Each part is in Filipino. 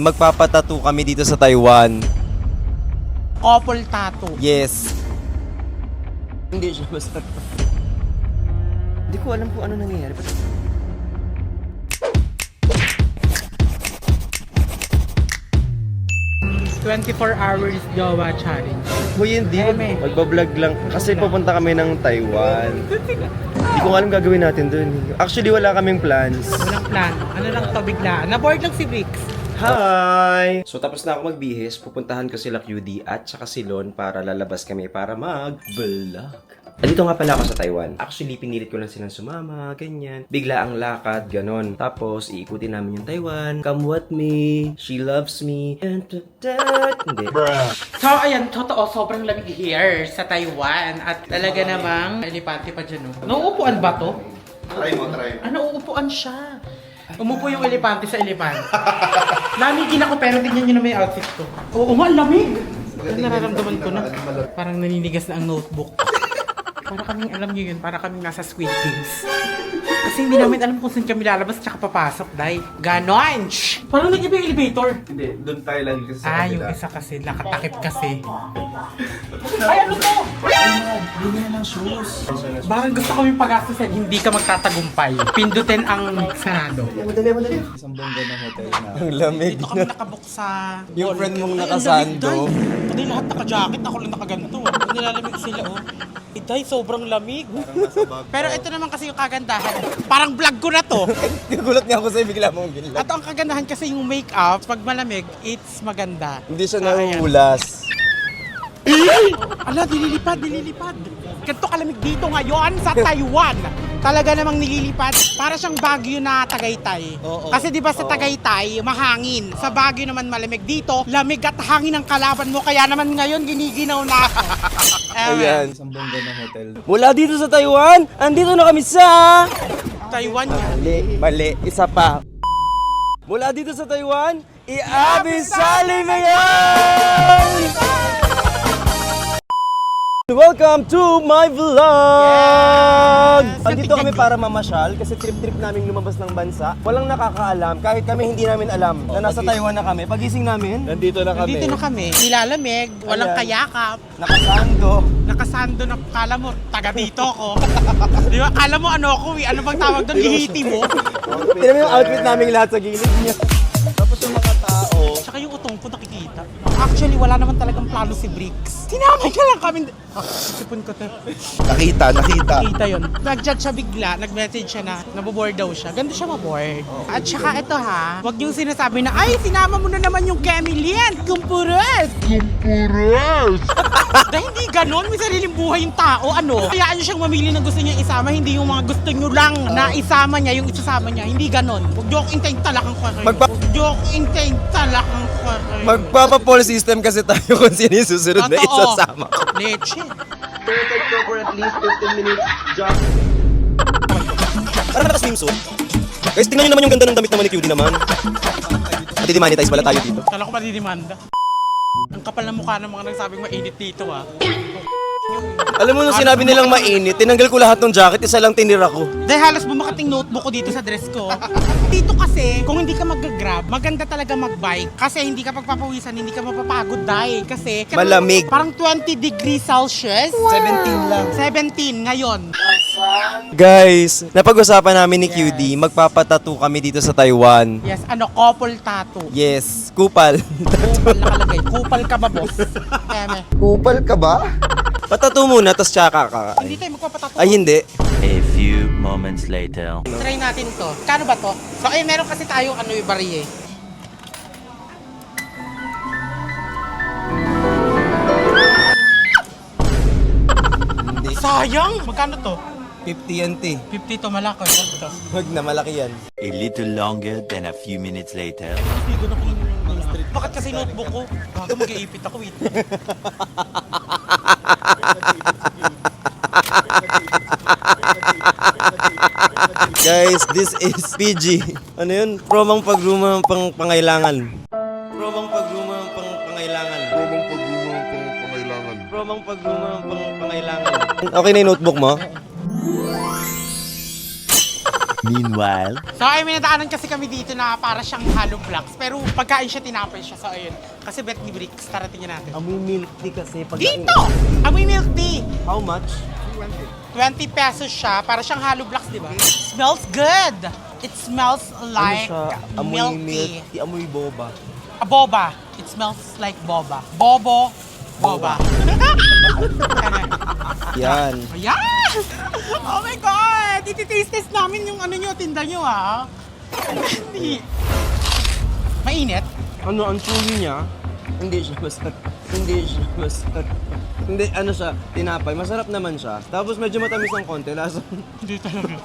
Magpapatattoo kami dito sa Taiwan. Couple tattoo. Yes. Hindi siya basta. Hindi ko alam kung ano nangyayari. 24 hours Jowa Challenge. Uy, hindi. Magbablog lang. Kasi pupunta kami ng Taiwan. Hindi ko alam gagawin natin dun. Actually, wala kaming plans. Walang plano. Ano lang to, biglaan. Na-board lang si Brix. Hi! So tapos na ako magbihis, pupuntahan ko sila QD at saka si Lon para lalabas kami para mag-vlog. Andito nga pala ako sa Taiwan. Actually, pinilit ko lang silang sumama, ganyan. Bigla ang lakad, ganon. Tapos, iikutin namin yung Taiwan. Come with me, she loves me. Hindi. So, ayan, totoo, sobrang lamig here sa Taiwan. At talaga namang, elepante pa dyan, no? Nauupuan ba to? Try mo. Nauupuan siya. Umupo yung elepante sa elepante. Lamigin ako, pero tingnan nyo na may outfit ko. Oo nga, lamig! Nararamdaman ko na. Parang naninigas na ang notebook. Para kaming, alam nyo yun, para kaming nasa Squid Games. Kasi hindi namin alam kung saan kami lalabas tsaka papasok, dahil ganon! Parang nag-iba yung elevator. Hindi, doon tayo lagi kasi sa Yung kabila. isa kasi, nakatakip kasi. Ay, ano to? Bigyan ng shoes. Parang gusto kami pag-astusin, hindi ka magtatagumpay. Pindutin ang sarado. Madali. Isang banda ng hotel na. Ang lamig. Dito kami nakabuk sa... Yung friend mong Ay, ang nakasando. lamig, Day. Pati lahat naka-jacket, ako lang nakaganto. Nilalamig sila, oh. Day, sobrang lamig. Pero ito naman kasi yung kagandahan. Parang vlog ko na to. Nagulat niya ako sa'yo, bigla mong ginla. At ang kagandahan kasi yung makeup, pag malamig, it's maganda. Hindi siya Ayan. nahuhulas. Ala, dililipad. Ganito kalamig dito ngayon sa Taiwan. Talaga namang nililipad. Para siyang Baguio na Tagaytay. Kasi di ba sa Tagaytay, mahangin. Sa Baguio naman malamig. Dito, lamig at hangin ang kalaban mo. Kaya naman ngayon, giniginaw na ako. Ayan. Isang banda ng hotel. Mula dito sa Taiwan, andito na kami sa... Taiwan. Mali. Isa pa. Mula dito sa Taiwan, i-abisali na yan! Welcome to my vlog! Yes! Andito kami para mamasyal kasi trip-trip namin lumabas ng bansa. Walang nakakaalam, kahit kami hindi namin alam na nasa Taiwan na kami. Pagising namin, Nandito na kami. Dito na kami. Nilalamig, walang Ayan. kayakap. nakasando. Nakasando na, kala mo, taga dito ko. Di ba? Kala mo ano ako, ano bang tawag doon? Lihiti mo. Tignan mo yung outfit namin lahat sa gilid niya. Tapos yung mga tao. Tsaka yung utong ko nakikita. Actually, wala naman talagang plano si Brix. Sinamay ka lang kami. Sipon ko to. Nakita. Kita yun. Nag-chat siya bigla, nag-message siya na naboboard daw siya. Ganda siya maboard. At saka ito ha, wag yung sinasabi na, ay, sinama mo na naman yung Camilian. Kumpuras! Dahil hindi ganon, may sariling buhay yung tao. Ano? Hayaan niyo siyang mamili ng gusto niya isama, hindi yung mga gusto niyo lang na isama niya, yung isasama niya. Hindi ganon. Huwag niyo akong intayin talakang ko kayo. Magpa- Huwag niyo akong intayin talakang ko kayo. Magpapa-poll system kasi tayo kung sino yung susunod na Totoo. isasama. Leche. Perfect ko for at least 15 minutes jog. Parang naka-swimsuit. Guys, tingnan nyo naman yung ganda ng damit naman ni QD naman. At i-demonetize pala tayo dito. Kala ko madidimanda. Ang kapal ng mukha ng mga nagsabing mainit dito ah. Alam mo nung sinabi nilang mainit, tinanggal ko lahat ng jacket, isa lang tinira ko. Dahil halos bumakating notebook ko dito sa dress ko. Dito kasi, kung hindi ka mag-grab, maganda talaga mag-bike. Kasi hindi ka pagpapawisan, hindi ka mapapagod dahil kasi... Malamig. Parang 20 degrees Celsius. 17 lang. 17 ngayon. Guys, napag-usapan namin ni QD, magpapatattoo kami dito sa Taiwan. Yes, couple tattoo. Yes, kupal. Kupal nakalagay. Kupal ka ba, boss? Eme. Kupal ka ba? Patattoo muna, tas tsaka ka. Hindi tayo magpapatattoo. Ay, hindi. A few moments later. Try natin to. Kano ba to? So, meron kasi tayong yung bari eh. Hindi. Sayang! Magkano to? 50 yan, te. 50 to malaki. Ito. Wag na, malaki yan. A little longer than a few minutes later. Hindi ko nakuha yung street. Bakit kasi notebook ko? Bago mag-iipit ako, wait. Guys, this is PG. Ano yun? Promong pagruma ng pangailangan. Promong pagruma ng pangailangan. Promong pagruma ng pangailangan. Okay na yung notebook mo? Meanwhile, So ay may nadaanan kasi kami dito na para siyang hollow blocks. Pero pagkain siya, tinapay siya. So ayun. Kasi bet ni Bricks, tara tingnan natin. Amoy milk tea kasi pag... Dito! Amoy milk tea! How much? 20 pesos siya. Para siyang hollow blocks, di ba? Smells good! It smells like milk tea. Amoy boba. A boba. It smells like boba. Bobo. Boba. Yan. Ayan! Oh my God! Iti-taste namin yung ano nyo, tinda nyo ha. Hindi. Mainit? Ano, ang chewy niya? Hindi siya masarap. Hindi, ano siya, tinapay. Masarap naman siya. Tapos medyo matamis ng konti. Lasa. Hindi talaga.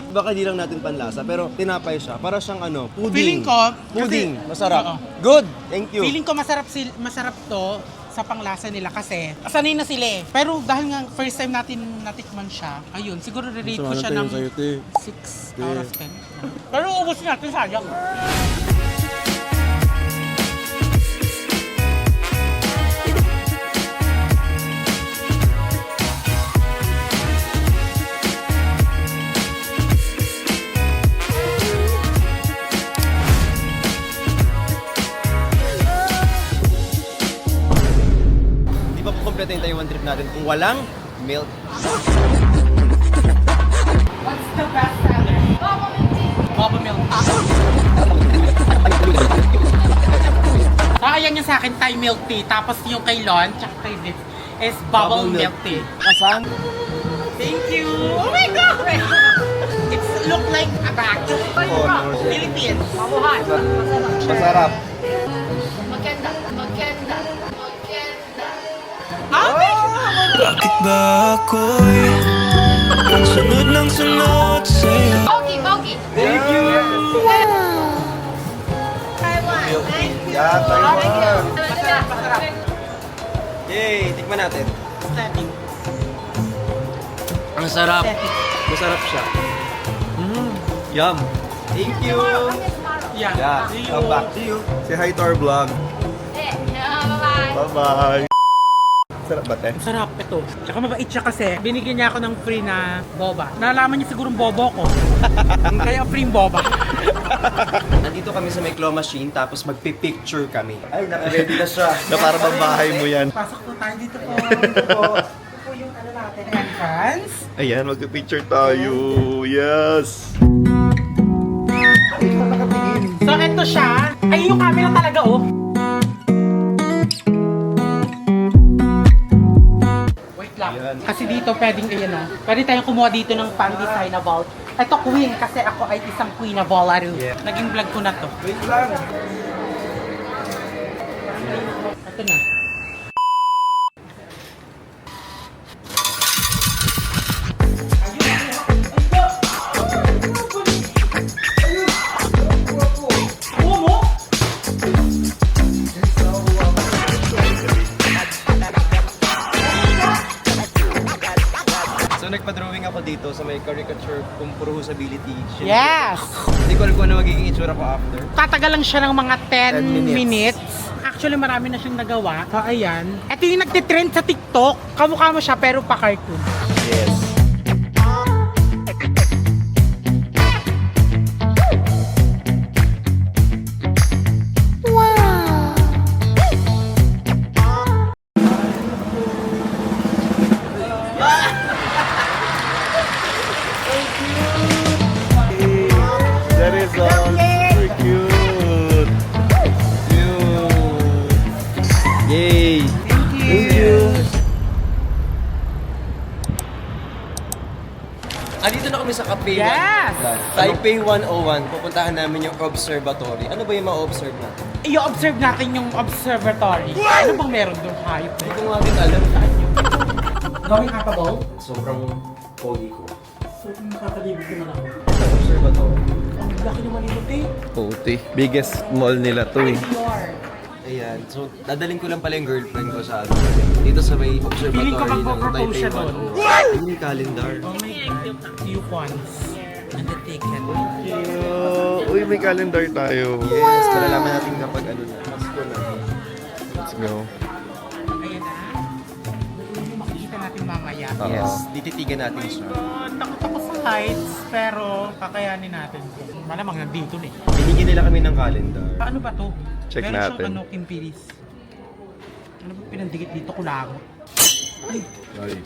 Baka di lang natin panlasa, pero tinapay siya. Para siyang ano, pudding. Feeling ko, Pudding. kasi- Masarap. Oo. Good! Thank you. Feeling ko masarap to sa panglasa nila kasi sanay na sila eh. Pero dahil nga first time natin natikman siya, ayun, siguro re-rate ko siya ng 6 out of 10. Pero ubos natin sayang. Di pa po kompleto yung Taiwan trip natin kung walang milk. What's the best seller? Boba milk. So, ayan yung sa akin, Thai milk tea. Tapos yung kay Lon, tsaka kay Vince, is bubble milk tea. Asan? Thank you! Oh my God! It look like a bag. Philippines. Mabuhay. Masarap. Maganda. Ah! Bakit ba ako'y sunod ng sunod sa'yo? Pogi. Thank you! Taiwan. Thank you. Yeah, Taiwan. Masarap. Yay! Tikman natin. Setting. Ang sarap. Setting. Masarap siya. Yum! Thank you! Yeah. Yeah, See you. come back. See you. Say hi to our vlog. Bye-bye. Bye-bye. Sarap ba, te? Sarap ito. Tsaka mabait siya kasi binigyan niya ako ng free na boba. Nalaman niya siguro bobo ko. Kaya free boba. Nandito kami sa may claw machine tapos magpipicture kami. Ay, naka-ready na siya. Na para bang bahay mo yan. Pasok po tayo dito po. Dito po. Ito po yung ano natin. Entrance. Ayan, mag-picture tayo. Yes. So ito siya. Ay yung camera talaga oh. Wait lang. Kasi dito pwedeng ayan oh. Pwede tayong kumuha dito ng pan-designable. Ito queen kasi ako ay isang queen na volaro. Naging vlog ko na to. Wait lang. Ito na. So nagpa-drawing ako dito sa may caricature kung puro usability. Yes! Hindi ko alam kung ano magiging itsura ko after. Tatagal lang siya ng mga 10 10 minutes. Actually, marami na siyang nagawa. So, ayan. Ito yung nagtitrend sa TikTok. Kamukha mo siya pero pa-cartoon. Yes. That is super cute. Yay! Thank you! Andito na kami sa Cafe Yes! 101. Taipei 101. Pupuntahan namin yung observatory. Ano ba yung ma-observe natin? I-observe natin yung observatory. Ano bang meron doon? Hayop na Hindi yun. ko nga din alam. Going capable? Sobrang pogi ko. So, nakakalibig naman ako. Observatory. Ang laki naman nito, eh. Puti. Biggest mall nila to eh. Pure. Ayan. So, dadaling ko lang pala yung girlfriend ko sa dito sa may observatory Feeling ko ng magpo-propose Taipei siya doon. 101. Ano yung calendar? Oh my God. Coupons. Undertaken. Uy, may calendar tayo. Yes, malalaman natin kapag ano na. Pasko na. Let's go. Ayan na. Makikita natin mamaya. Yes, dititigan natin siya. Takot ako sa heights, pero kakayanin natin. Malamang nandito na eh. Binigyan nila kami ng calendar. Paano ba to? Check Meron natin. siyang Kim Piris. Ano ba pinandikit dito? Kulangot. Ay, Ay,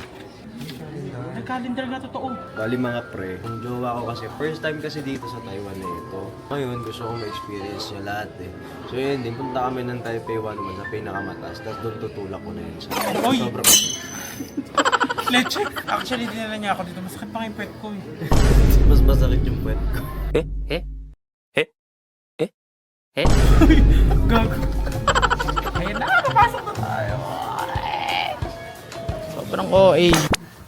may calendar na totoo. bali mga pre, yung jowa ko kasi, first time kasi dito sa Taiwan na ito. Ngayon, gusto kong ma-experience niya lahat eh. So yun din, punta kami ng Taipei 1 naman sa pinakamataas, tapos doon tutulak ko na yun sa Oy! sobrang... Leche! Actually, dinala niya ako dito. Masakit pa nga yung pet ko eh. Mas masakit yung puwet ko. Gago. Ayan na, papasok na tayo. Sobrang OA.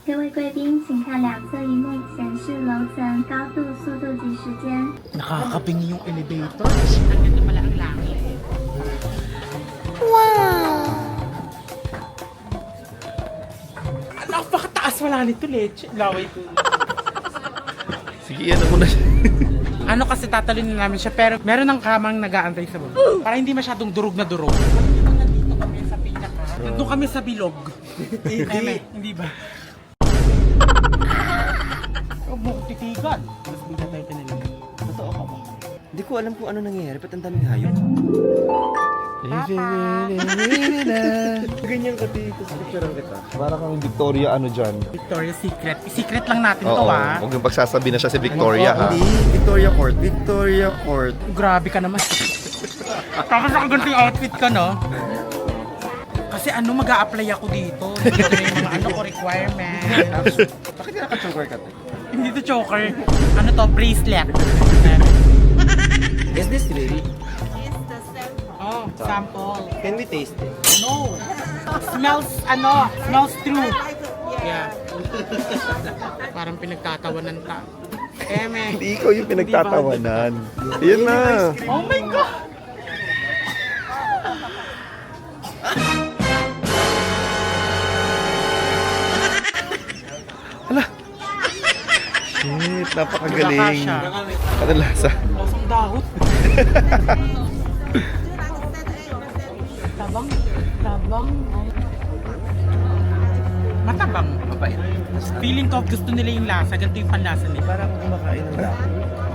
各位贵宾，请看两侧荧幕显示楼层高度、速度及时间。 Nakakabingi yung elevator. Ang ganda pala ang langit. Wow! Napakataas wala nito, Leche. Laway ko. Sige, ano mo na siya. Ano kasi tatalon namin siya, pero meron ng kamang nag-aantay sa baba. Para hindi masyadong durog na durog. Nandito kami sa pinaka. Nandun kami sa bilog. Hindi ba? Huwag mo kong titigan. Mas bigla tayo pinaligan. Totoo ka ba? Hindi ko alam kung ano nangyayari, ba't ang daming hayop? Ganyan ka dito, sa picture kita. Para kang Victoria ano dyan. Victoria's Secret. Secret lang natin to Oo, ah. huwag yung pagsasabi na siya si Victoria ha. Hindi, Victoria Court. Victoria Court. Grabe ka naman. Tapos nakaganti yung outfit ka, no? Kasi ano, mag-a-apply ako dito. Dito na yung mga ano ko requirements. Bakit naka-choker ka to? Hindi to choker. Ano to? Bracelet. Is this real? Oh, sample. Can we taste it? No. Smells true. Yeah. Parang pinagtatawanan ka. Eme. Hindi ikaw yung pinagtatawanan. Ayan na. Oh my God! Shit, napakagaling. Ano lasa? Lasang dahot. Tabang. Matabang. Mabait. Feeling ko gusto nila yung lasa. Ganito yung panlasa nila. Parang kumakain ng dahon.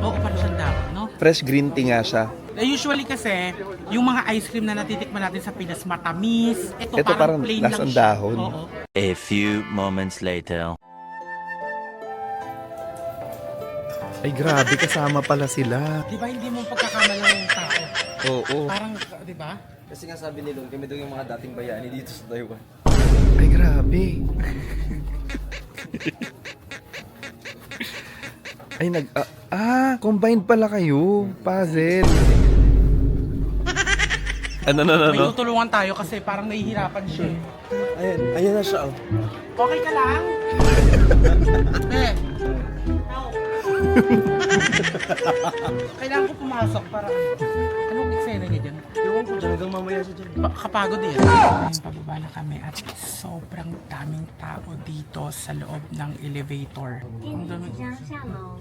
Oo, parang siyang dahot, no? Fresh green tea nga siya. Usually kasi, yung mga ice cream na natitikman natin sa Pinas, matamis. Ito Parang plain lang lasang siya. dahon. Oo. A few moments later. Ay grabe, kasama pala sila. Di ba hindi mo pagkakamala yung tao? Oo. Parang, di ba? Kasi nga sabi ni Lon, kami daw yung mga dating bayani dito sa Taiwan. Ay grabe. Ay combined pala kayo. Puzzle. Ano? May tutulungan tayo kasi parang nahihirapan siya eh. Ayan na siya. Oh. Okay ka lang? Eh. Kailangan ko pumasok para anong eksena niya dyan? Ewan ko dyan, hanggang mamaya siya dyan. Kapagod eh. Ngayon pababa na kami at sobrang daming tao dito sa loob ng elevator. 电梯即将下楼，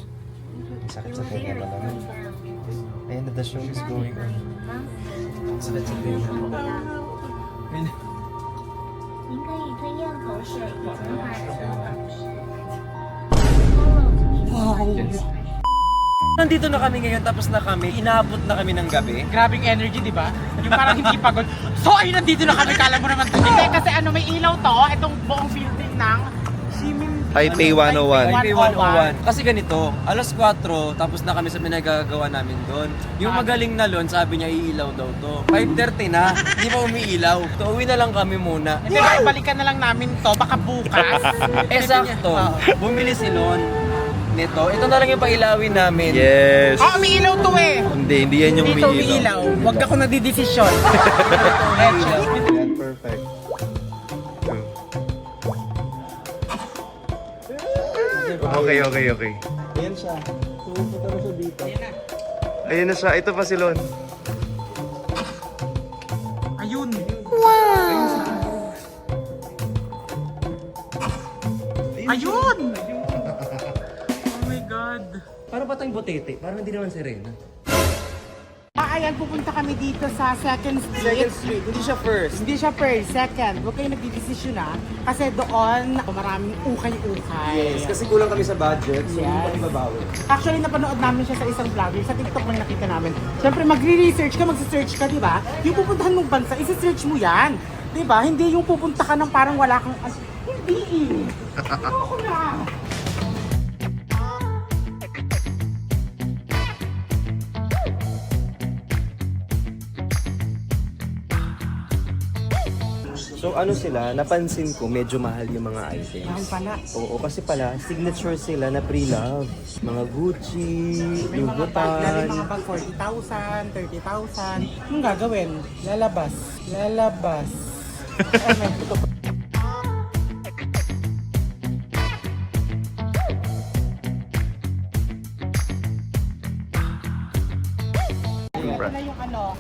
Sakit 有 sa 些 tenga 人 na 会 naman. 在 Ayan na, the show is going on. 请 Sakit sa tenga. 您可以吞咽口水，以减缓耳朵的不适。 Nandito na kami ngayon, tapos na kami, inaabot na kami ng gabi. Grabing energy, di ba? Yung parang hindi pagod. So, ayun, nandito na kami. Kala mo naman. Hindi, kasi ano, may ilaw to. Itong buong building ng Simin... Taipei 101. Taipei 101. Kasi ganito, alas 4, tapos na kami sa pinagagawa namin doon. Yung magaling na Lon, sabi niya iilaw daw to. 5:30 na, hindi pa umiilaw. So, uwi na lang kami muna. Hindi, balikan na lang namin to. Baka bukas. Sakto, bumili si Lon nito. Ito na lang yung pailawin namin. Yes. Oh, umiilaw to eh. Hindi yan yung Dito umiilaw. umiilaw. Huwag ako nadidesisyon. Yan, perfect. Okay. Ayan siya. Pumunta na siya dito. Ayun na siya. Ito pa si Lon. Ayun. Ayun! Oh my God. Parang ba tayong botete? Parang hindi naman sirena. ayan, pupunta kami dito sa 2nd Street. Street, hindi siya first. Hindi siya first, second. Huwag kayo nagdidesisyon na. Kasi doon, maraming ukay-ukay. Yes, kasi kulang kami sa budget, so hindi kami babawi. Actually, napanood namin siya sa isang vlogger. Sa TikTok lang nakita namin. Siyempre, magre-research ka, magse-search ka, di ba? Yung pupuntahan mong bansa, isi-search mo yan. Di ba? Hindi yung pupunta ka ng parang wala kang... Hindi eh. Ako na. So ano sila, napansin ko medyo mahal yung mga items. Mahal pala. Oo, kasi pala signature sila na pre-love. Mga Gucci, May mga bag, lalo yung mga Louboutin. bag 40,000, 30,000. Anong gagawin? Lalabas. Lalabas. Ano? Ito na yung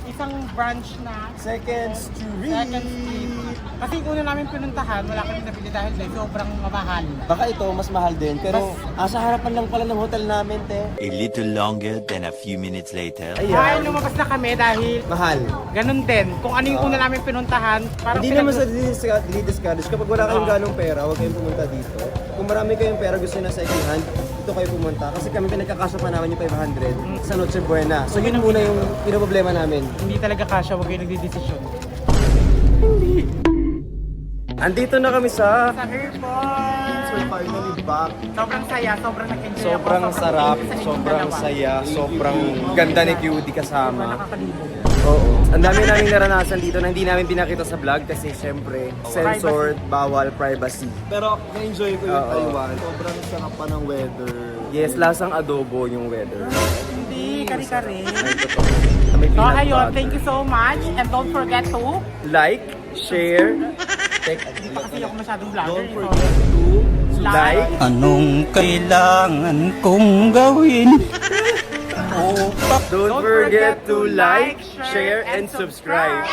isang branch na Second Street. Second Street. Kasi yung una namin pinuntahan, wala kami nabili dahil sobrang mamahal. Baka ito mas mahal din, pero sa harapan lang pala ng hotel namin, te. A little longer than a few minutes later. Kaya lumabas na kami dahil Mahal. ganun din. Kung ano yung una namin pinuntahan, parang Hindi naman sa discourage. Kapag wala kayong ganong pera, huwag kayong pumunta dito. Kung marami kayong pera gusto na sa second-hand, dito kayo pumunta. Kasi kami pinagkakasya pa namin yung 500 sa Noche Buena. So yun muna yung pinoproblema namin. Hindi talaga kasya, huwag kayo nagdidesisyon. Andito na kami sa Sa airport! Finally back. Sobrang saya, sobrang nag-enjoy ako. sobrang sarap, thank you sa inyong sobrang dalawa. saya, sobrang ganda ni Cutie kasama. Nakakalimutan. Oo. Ang dami namin naranasan dito na hindi namin pinakita sa vlog kasi syempre censored, bawal, privacy. Pero na-enjoy ko yung Oo. Taiwan. Sobrang sarap pa ng weather. Yes, lasang adobo yung weather. Hindi, kari-kari. Ay, totoo. Na may So peanut ayun, butter. thank you so much. And don't forget to... Like, share, Hindi pa kasi ako masyadong vlogger. Don't so, forget to like, Anong kailangan kong gawin? don't forget to like, share, and subscribe.